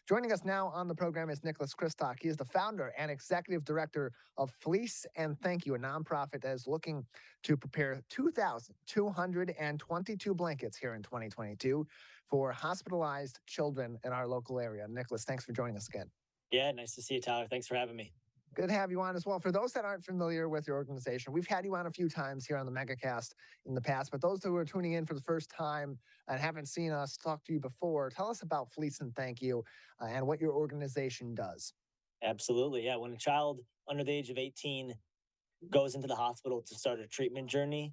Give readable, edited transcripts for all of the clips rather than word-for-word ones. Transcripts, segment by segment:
Joining us now on the program is Nicholas Kristock. He is the founder and executive director of Fleece and Thank You, a nonprofit that is looking to prepare 2,222 blankets here in 2022 for hospitalized children in our local area. Nicholas, thanks for joining us again. Yeah, nice to see you, Tyler. Thanks for having me. Good to have you on as well. For those that aren't familiar with your organization, we've had you on a few times here on the Megacast in the past, but those who are tuning in for the first time and haven't seen us talk to you before, tell us about Fleece and Thank You and what your organization does. Absolutely. Yeah. When a child under the age of 18 goes into the hospital to start a treatment journey,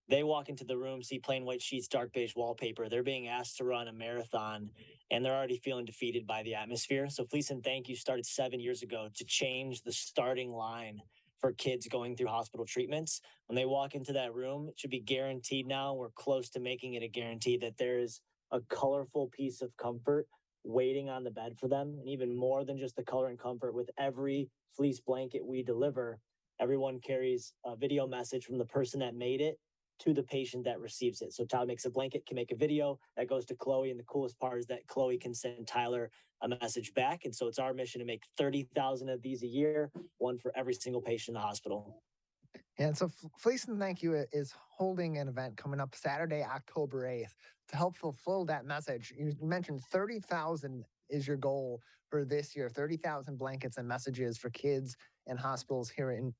they walk into the room, see plain white sheets, dark beige wallpaper. They're being asked to run a marathon, and they're already feeling defeated by the atmosphere. So Fleece and Thank You started 7 years ago to change the starting line for kids going through hospital treatments. When they walk into that room, it should be guaranteed now. We're close to making it a guarantee that there is a colorful piece of comfort waiting on the bed for them. And even more than just the color and comfort, with every fleece blanket we deliver, everyone carries a video message from the person that made it to the patient that receives it. So Tyler makes a blanket, can make a video that goes to Chloe. And the coolest part is that Chloe can send Tyler a message back. And so it's our mission to make 30,000 of these a year, one for every single patient in the hospital. And so Fleece and Thank You is holding an event coming up Saturday, October 8th to help fulfill that message. You mentioned 30,000 is your goal for this year, 30,000 blankets and messages for kids and hospitals here in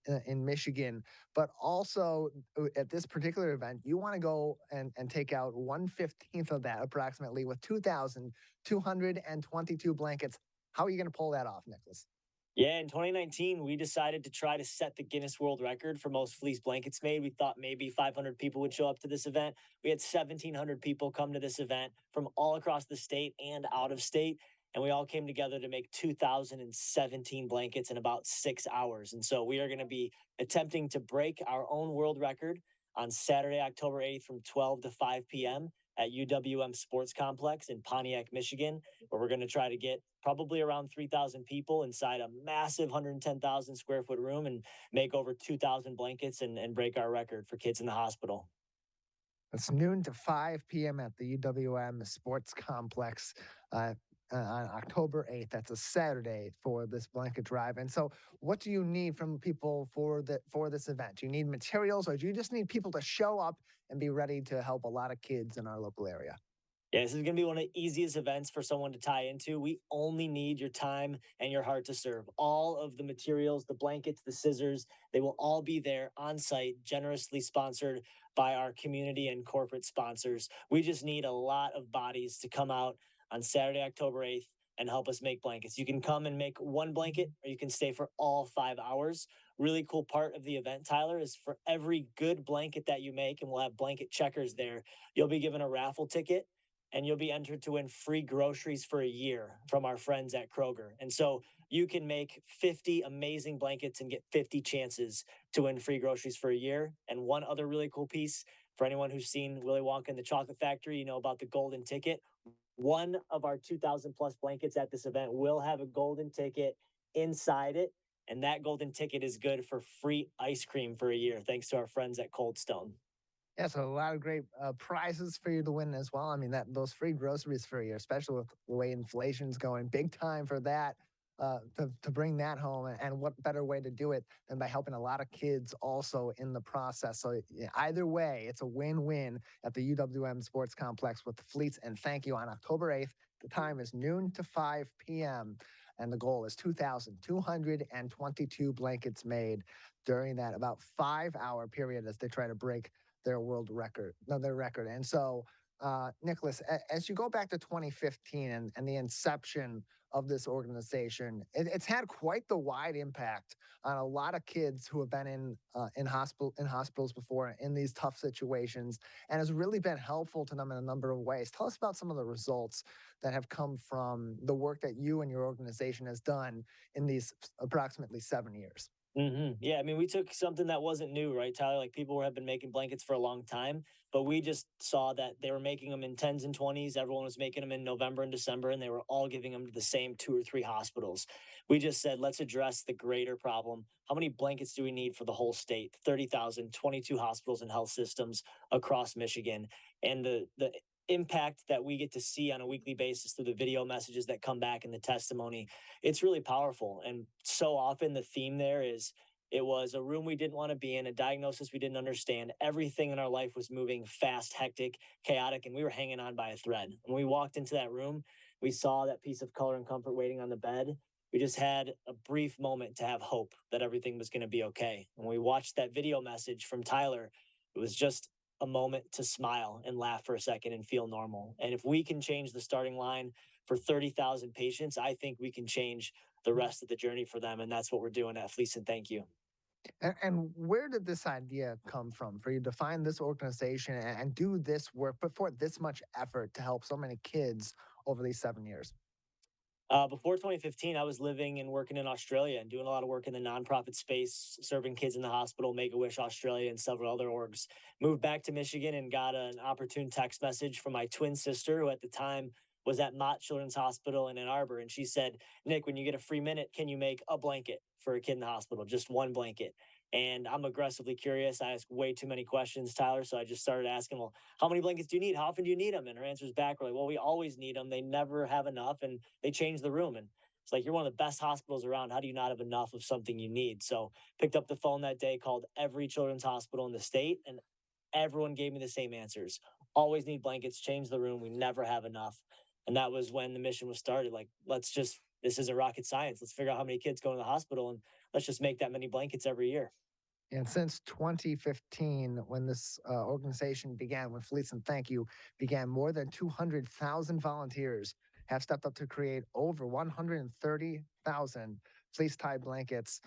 Michigan. But also at this particular event, you want to go and take out 1/15 of that approximately with 2,222 blankets. How are you going to pull that off, Nicholas? Yeah, in 2019, we decided to try to set the Guinness World Record for most fleece blankets made. We thought maybe 500 people would show up to this event. We had 1,700 people come to this event from all across the state and out of state. And we all came together to make 2,017 blankets in about 6 hours. And so we are going to be attempting to break our own world record on Saturday, October 8th from 12 to 5 p.m. at UWM Sports Complex in Pontiac, Michigan, where we're going to try to get probably around 3,000 people inside a massive 110,000 square foot room and make over 2,000 blankets and break our record for kids in the hospital. It's noon to 5 p.m. at the UWM Sports Complex on October 8th. That's a Saturday for this blanket drive. And so what do you need from people for this event? Do you need materials, or do you just need people to show up and be ready to help a lot of kids in our local area? Yeah, this is going to be one of the easiest events for someone to tie into. We only need your time and your heart to serve. All of the materials, the blankets, the scissors, they will all be there on site, generously sponsored by our community and corporate sponsors. We just need a lot of bodies to come out on Saturday, October 8th and help us make blankets. You can come and make one blanket, or you can stay for all 5 hours. Really cool part of the event, Tyler, is for every good blanket that you make, and we'll have blanket checkers there, you'll be given a raffle ticket, and you'll be entered to win free groceries for a year from our friends at Kroger. And so you can make 50 amazing blankets and get 50 chances to win free groceries for a year. And one other really cool piece for anyone who's seen Willy Wonka and the Chocolate Factory, you know about the golden ticket. One of our 2,000 plus blankets at this event will have a golden ticket inside it. And that golden ticket is good for free ice cream for a year, thanks to our friends at Cold Stone. Yeah, so a lot of great prizes for you to win as well. I mean, those free groceries for you, especially with the way inflation's going, big time for that. To bring that home, and what better way to do it than by helping a lot of kids also in the process. So either way, it's a win-win at the UWM Sports Complex with the Fleece and Thank You on October 8th. The time is noon to 5 p.m. and the goal is 2,222 blankets made during that about 5-hour period as they try to break their world record, their record. And so, Nicholas, as you go back to 2015 and the inception of this organization, it's had quite the wide impact on a lot of kids who have been in hospitals before in these tough situations, and has really been helpful to them in a number of ways. Tell us about some of the results that have come from the work that you and your organization has done in these approximately 7 years. Yeah, I mean, we took something that wasn't new, right, Tyler? Like, people have been making blankets for a long time, but we just saw that they were making them in 10s and 20s. Everyone was making them in November and December, and they were all giving them to the same 2 or 3 hospitals. We just said, let's address the greater problem. How many blankets do we need for the whole state? 30,000, 22 hospitals and health systems across Michigan. And the impact that we get to see on a weekly basis through the video messages that come back and the testimony, it's really powerful. And so often the theme there is it was a room we didn't want to be in, a diagnosis we didn't understand. Everything in our life was moving fast, hectic, chaotic, and we were hanging on by a thread. When we walked into that room, we saw that piece of color and comfort waiting on the bed. We just had a brief moment to have hope that everything was going to be okay. When we watched that video message from Tyler, it was just a moment to smile and laugh for a second and feel normal. And if we can change the starting line for 30,000 patients, I think we can change the rest of the journey for them. And that's what we're doing at Fleece and Thank You. And where did this idea come from for you to find this organization and do this work, put forth this much effort to help so many kids over these 7 years? Before 2015, I was living and working in Australia and doing a lot of work in the nonprofit space, serving kids in the hospital, Make a Wish Australia, and several other orgs. Moved back to Michigan and got an opportune text message from my twin sister, who at the time was at Mott Children's Hospital in Ann Arbor. And she said, Nick, when you get a free minute, can you make a blanket for a kid in the hospital? Just one blanket. And I'm aggressively curious. I ask way too many questions, Tyler. So I just started asking, well, how many blankets do you need? How often do you need them? And her answers back were like, well, we always need them. They never have enough. And they change the room. And it's like, you're one of the best hospitals around. How do you not have enough of something you need? So picked up the phone that day, called every children's hospital in the state, and everyone gave me the same answers. Always need blankets, change the room. We never have enough. And that was when the mission was started. Like, this isn't rocket science. Let's figure out how many kids go to the hospital and let's just make that many blankets every year. And since 2015, when this organization began, when Fleece and Thank You began, more than 200,000 volunteers have stepped up to create over 130,000 fleece tie blankets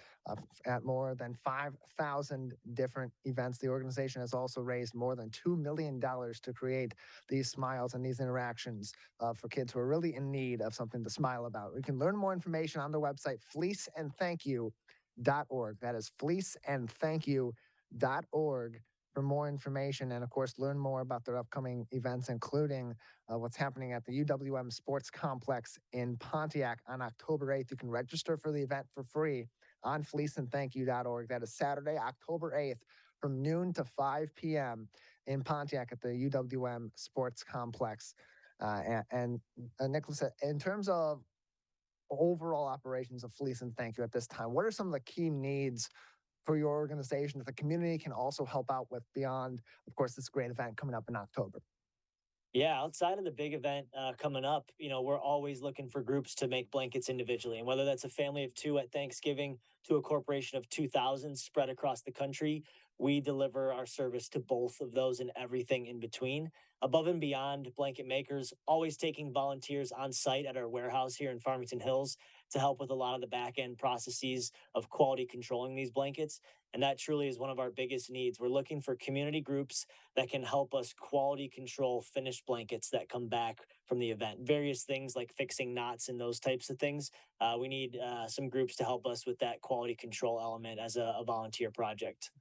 at more than 5,000 different events. The organization has also raised more than $2 million to create these smiles and these interactions for kids who are really in need of something to smile about. You can learn more information on their website, fleeceandthankyou.org. That is fleeceandthankyou.org for more information and, of course, learn more about their upcoming events, including what's happening at the UWM Sports Complex in Pontiac on October 8th. You can register for the event for free on fleeceandthankyou.org. That is Saturday, October 8th from noon to 5 p.m. in Pontiac at the UWM Sports Complex. Nicholas, in terms of overall operations of Fleece and Thank You at this time, what are some of the key needs for your organization that the community can also help out with beyond, of course, this great event coming up in October? Yeah, outside of the big event coming up, we're always looking for groups to make blankets individually. And whether that's a family of two at Thanksgiving to a corporation of 2,000 spread across the country, we deliver our service to both of those and everything in between. Above and beyond blanket makers, always taking volunteers on site at our warehouse here in Farmington Hills to help with a lot of the back end processes of quality controlling these blankets. And that truly is one of our biggest needs. We're looking for community groups that can help us quality control finished blankets that come back from the event. Various things like fixing knots and those types of things. We need some groups to help us with that quality control element as a volunteer project.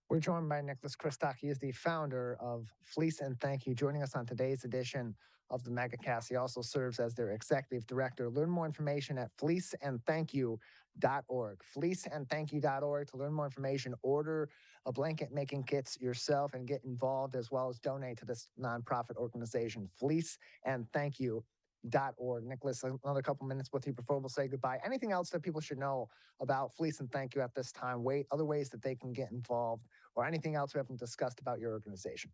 We're joined by Nicholas Kristock. He is the founder of Fleece and Thank You, joining us on today's edition of the Megacast. He also serves as their executive director. Learn more information at fleeceandthankyou.org. Fleeceandthankyou.org to learn more information. Order a blanket making kits yourself and get involved, as well as donate to this nonprofit organization, fleeceandthankyou.org. Nicholas, another couple minutes with you before we'll say goodbye. Anything else that people should know about Fleece and Thank You at this time? Other ways that they can get involved, or anything else we haven't discussed about your organization?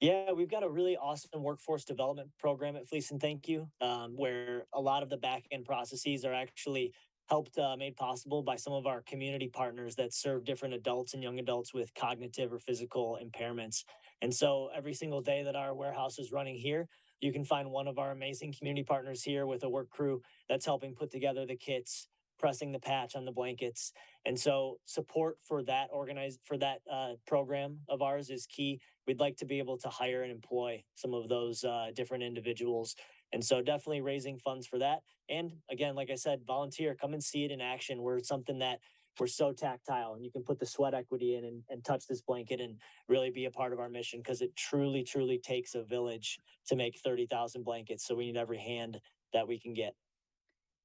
Yeah, we've got a really awesome workforce development program at Fleece and Thank You, where a lot of the back end processes are actually helped made possible by some of our community partners that serve different adults and young adults with cognitive or physical impairments. And so every single day that our warehouse is running here, you can find one of our amazing community partners here with a work crew that's helping put together the kits, pressing the patch on the blankets. And so support for that program of ours is key. We'd like to be able to hire and employ some of those different individuals. And so definitely raising funds for that. And again, like I said, volunteer, come and see it in action. We're something that we're so tactile, and you can put the sweat equity in and touch this blanket and really be a part of our mission, because it truly, truly takes a village to make 30,000 blankets. So we need every hand that we can get.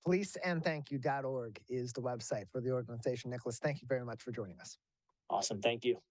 Fleeceandthankyou.org is the website for the organization. Nicholas, thank you very much for joining us. Awesome. Thank you.